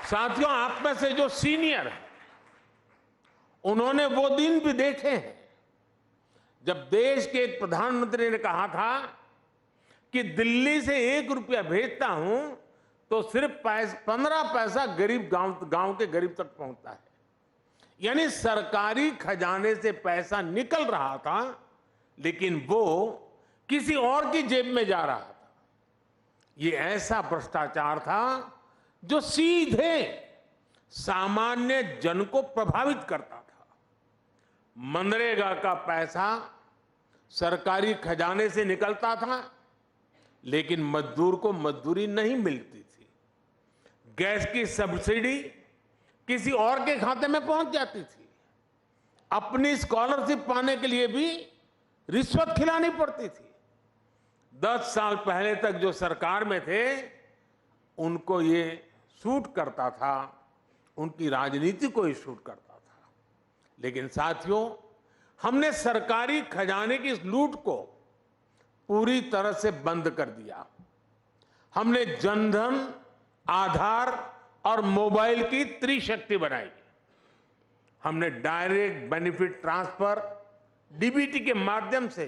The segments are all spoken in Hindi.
साथियों, आप में से जो सीनियर हैं, उन्होंने वो दिन भी देखे हैं जब देश के एक प्रधानमंत्री ने कहा था कि दिल्ली से 1 रुपया भेजता हूं तो सिर्फ 15 पैसा गरीब गांव के गरीब तक पहुंचता है। यानी सरकारी खजाने से पैसा निकल रहा था, लेकिन वो किसी और की जेब में जा रहा था। ये ऐसा भ्रष्टाचार था जो सीधे सामान्य जन को प्रभावित करता था। मनरेगा का पैसा सरकारी खजाने से निकलता था, लेकिन मजदूर को मजदूरी नहीं मिलती थी। गैस की सब्सिडी किसी और के खाते में पहुंच जाती थी। अपनी स्कॉलरशिप पाने के लिए भी रिश्वत खिलानी पड़ती थी। 10 साल पहले तक जो सरकार में थे, उनको ये सूट करता था, उनकी राजनीति को ही सूट करता था। लेकिन साथियों, हमने सरकारी खजाने की इस लूट को पूरी तरह से बंद कर दिया। हमने जनधन, आधार और मोबाइल की त्रिशक्ति बनाई। हमने डायरेक्ट बेनिफिट ट्रांसफर डीबीटी के माध्यम से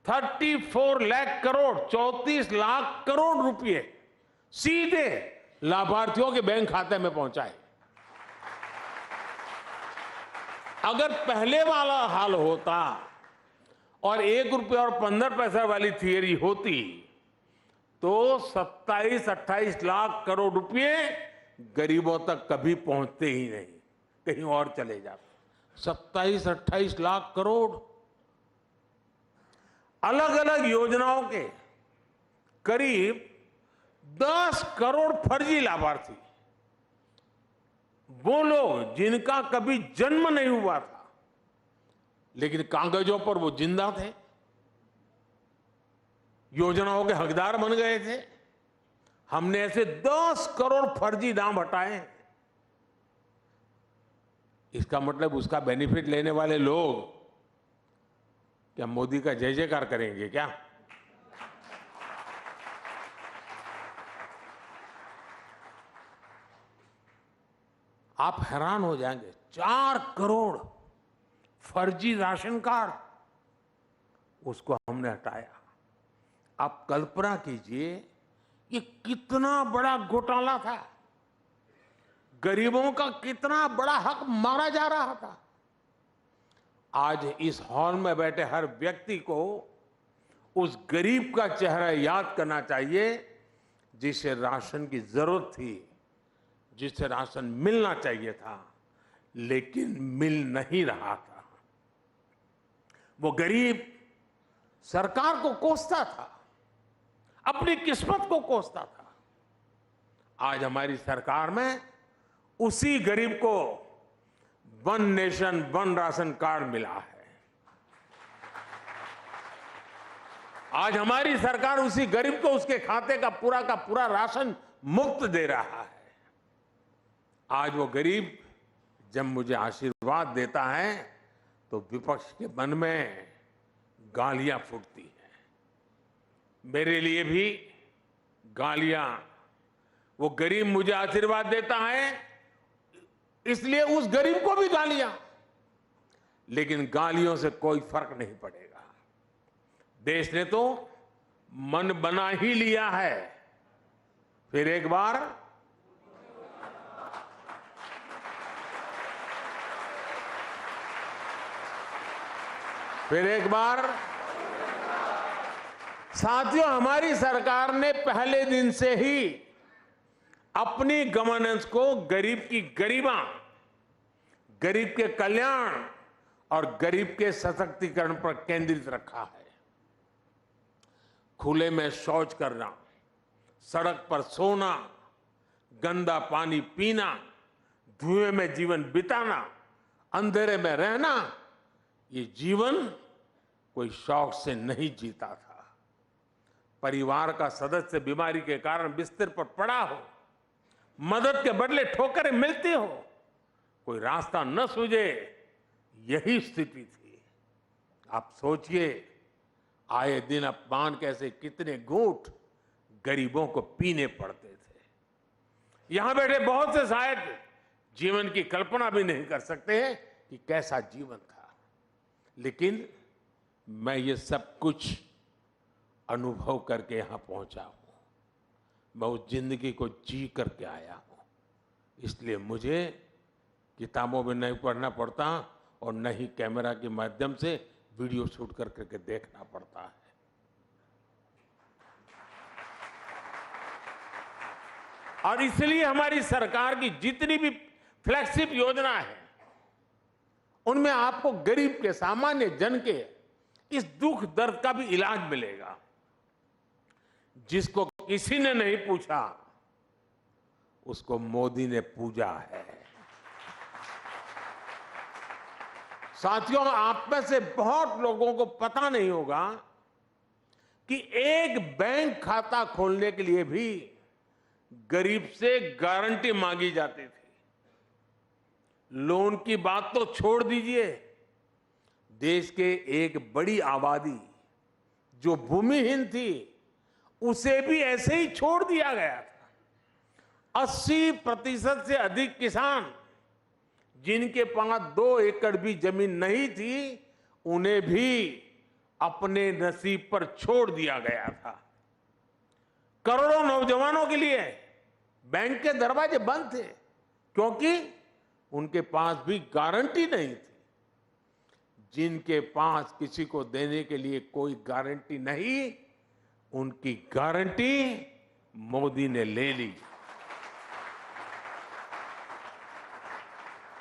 34 लाख करोड़ 34 लाख करोड़ रुपए सीधे लाभार्थियों के बैंक खाते में पहुंचाए। अगर पहले वाला हाल होता और 1 रुपया और 15 पैसा वाली थियरी होती तो 27-28 लाख करोड़ रुपए गरीबों तक कभी पहुंचते ही नहीं, कहीं और चले जाते। 27-28 लाख करोड़ अलग अलग योजनाओं के करीब 10 करोड़ फर्जी लाभार्थी, वो लोग जिनका कभी जन्म नहीं हुआ था, लेकिन कागजों पर वो जिंदा थे, योजनाओं के हकदार बन गए थे। हमने ऐसे 10 करोड़ फर्जी नाम हटाए हैं। इसका मतलब उसका बेनिफिट लेने वाले लोग क्या मोदी का जय जयकार करेंगे क्या? आप हैरान हो जाएंगे, 4 करोड़ फर्जी राशन कार्ड, उसको हमने हटाया। आप कल्पना कीजिए, ये कितना बड़ा घोटाला था, गरीबों का कितना बड़ा हक मारा जा रहा था। आज इस हॉल में बैठे हर व्यक्ति को उस गरीब का चेहरा याद करना चाहिए जिसे राशन की जरूरत थी, जिसे राशन मिलना चाहिए था, लेकिन मिल नहीं रहा था। वो गरीब सरकार को कोसता था, अपनी किस्मत को कोसता था। आज हमारी सरकार में उसी गरीब को 1 नेशन 1 राशन कार्ड मिला है। आज हमारी सरकार उसी गरीब को उसके खाते का पूरा राशन मुफ्त दे रहा है। आज वो गरीब जब मुझे आशीर्वाद देता है तो विपक्ष के मन में गालियां फूटती हैं। मेरे लिए भी गालियां, वो गरीब मुझे आशीर्वाद देता है इसलिए उस गरीब को भी गालियां, लेकिन गालियों से कोई फर्क नहीं पड़ेगा। देश ने तो मन बना ही लिया है। फिर एक बार साथियों, हमारी सरकार ने पहले दिन से ही अपनी गवर्नेंस को गरीब की गरिमा, गरीब के कल्याण और गरीब के सशक्तिकरण पर केंद्रित रखा है। खुले में शौच करना, सड़क पर सोना, गंदा पानी पीना, धुएं में जीवन बिताना, अंधेरे में रहना, ये जीवन कोई शौक से नहीं जीता था। परिवार का सदस्य बीमारी के कारण बिस्तर पर पड़ा हो, मदद के बदले ठोकरें मिलती हो, कोई रास्ता न सूझे, यही स्थिति थी। आप सोचिए, आए दिन अपमान कैसे कितने घूंट गरीबों को पीने पड़ते थे। यहां बैठे बहुत से शायद जीवन की कल्पना भी नहीं कर सकते हैं कि कैसा जीवन था, लेकिन मैं ये सब कुछ अनुभव करके यहां पहुंचा हूं। मैं उस जिंदगी को जी करके आया हूं, इसलिए मुझे किताबों में नहीं पढ़ना पड़ता और न ही कैमरा के माध्यम से वीडियो शूट करके देखना पड़ता है। और इसलिए हमारी सरकार की जितनी भी फ्लैगशिप योजना है, उनमें आपको गरीब के, सामान्य जन के इस दुख दर्द का भी इलाज मिलेगा। जिसको किसी ने नहीं पूछा, उसको मोदी ने पूजा है। साथियों, आप में से बहुत लोगों को पता नहीं होगा कि एक बैंक खाता खोलने के लिए भी गरीब से गारंटी मांगी जाती थी। लोन की बात तो छोड़ दीजिए, देश के एक बड़ी आबादी जो भूमिहीन थी, उसे भी ऐसे ही छोड़ दिया गया था। 80% से अधिक किसान जिनके पास 2 एकड़ भी जमीन नहीं थी, उन्हें भी अपने नसीब पर छोड़ दिया गया था। करोड़ों नौजवानों के लिए बैंक के दरवाजे बंद थे, क्योंकि उनके पास भी गारंटी नहीं थी। जिनके पास किसी को देने के लिए कोई गारंटी नहीं, उनकी गारंटी मोदी ने ले ली।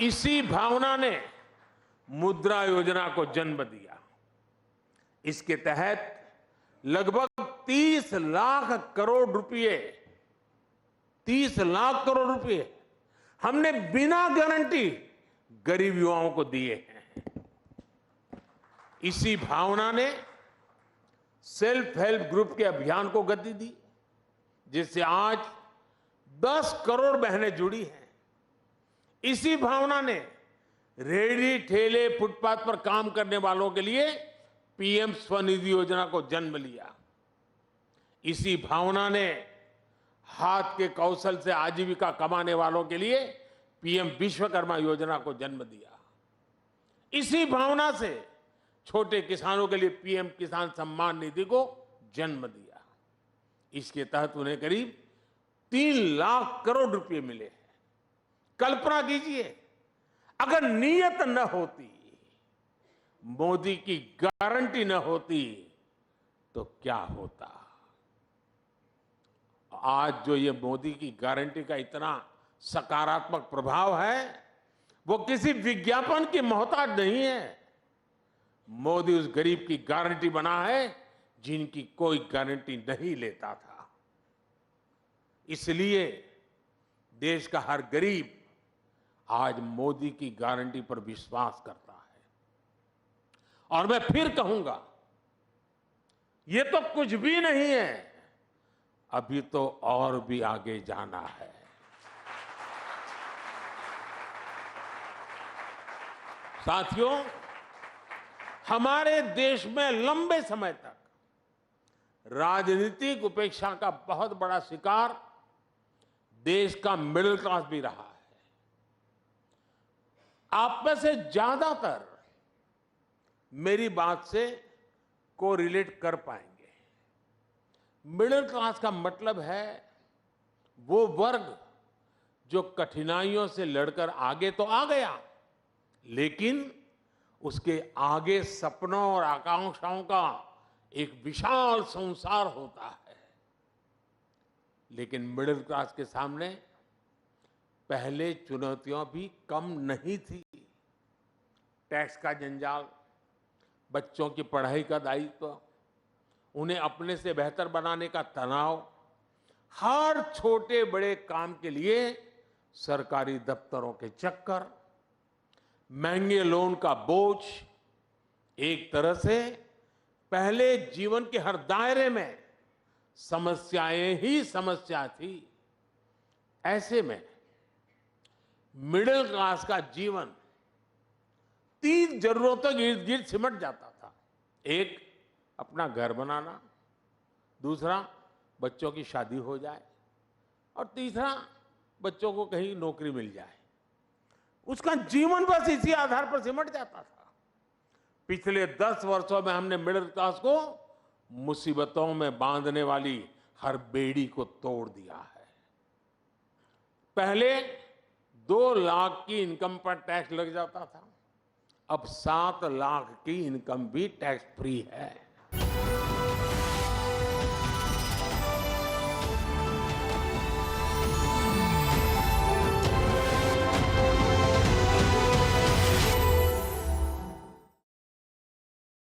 इसी भावना ने मुद्रा योजना को जन्म दिया। इसके तहत लगभग 30 लाख करोड़ रुपए, 30 लाख करोड़ रुपए हमने बिना गारंटी गरीब युवाओं को दिए हैं। इसी भावना ने सेल्फ हेल्प ग्रुप के अभियान को गति दी, जिससे आज 10 करोड़ बहनें जुड़ी हैं। इसी भावना ने रेहड़ी ठेले, फुटपाथ पर काम करने वालों के लिए पीएम स्वनिधि योजना को जन्म लिया। इसी भावना ने हाथ के कौशल से आजीविका कमाने वालों के लिए पीएम विश्वकर्मा योजना को जन्म दिया। इसी भावना से छोटे किसानों के लिए पीएम किसान सम्मान निधि को जन्म दिया। इसके तहत उन्हें करीब 3 लाख करोड़ रुपए मिले हैं। कल्पना कीजिए, अगर नीयत न होती, मोदी की गारंटी न होती, तो क्या होता। आज जो ये मोदी की गारंटी का इतना सकारात्मक प्रभाव है, वो किसी विज्ञापन की मोहताज नहीं है। मोदी उस गरीब की गारंटी बना है जिनकी कोई गारंटी नहीं लेता था। इसलिए देश का हर गरीब आज मोदी की गारंटी पर विश्वास करता है। और मैं फिर कहूंगा, ये तो कुछ भी नहीं है, अभी तो और भी आगे जाना है। साथियों, हमारे देश में लंबे समय तक राजनीतिक उपेक्षा का बहुत बड़ा शिकार देश का मिडिल क्लास भी रहा है। आप में से ज्यादातर मेरी बात से कोरिलेट कर पाएंगे। मिडिल क्लास का मतलब है वो वर्ग जो कठिनाइयों से लड़कर आगे तो आ गया, लेकिन उसके आगे सपनों और आकांक्षाओं का एक विशाल संसार होता है। लेकिन मिडिल क्लास के सामने पहले चुनौतियां भी कम नहीं थी। टैक्स का जंजाल, बच्चों की पढ़ाई का दायित्व, उन्हें अपने से बेहतर बनाने का तनाव, हर छोटे बड़े काम के लिए सरकारी दफ्तरों के चक्कर, महंगे लोन का बोझ, एक तरह से पहले जीवन के हर दायरे में समस्याएं ही समस्या थी। ऐसे में मिडिल क्लास का जीवन 3 जरूरतों के इर्द गिर्द सिमट जाता था। एक, अपना घर बनाना, दूसरा, बच्चों की शादी हो जाए, और तीसरा, बच्चों को कहीं नौकरी मिल जाए। उसका जीवन बस इसी आधार पर सिमट जाता था। पिछले 10 वर्षों में हमने मिडिल क्लास को मुसीबतों में बांधने वाली हर बेड़ी को तोड़ दिया है। पहले 2 लाख की इनकम पर टैक्स लग जाता था, अब 7 लाख की इनकम भी टैक्स फ्री है।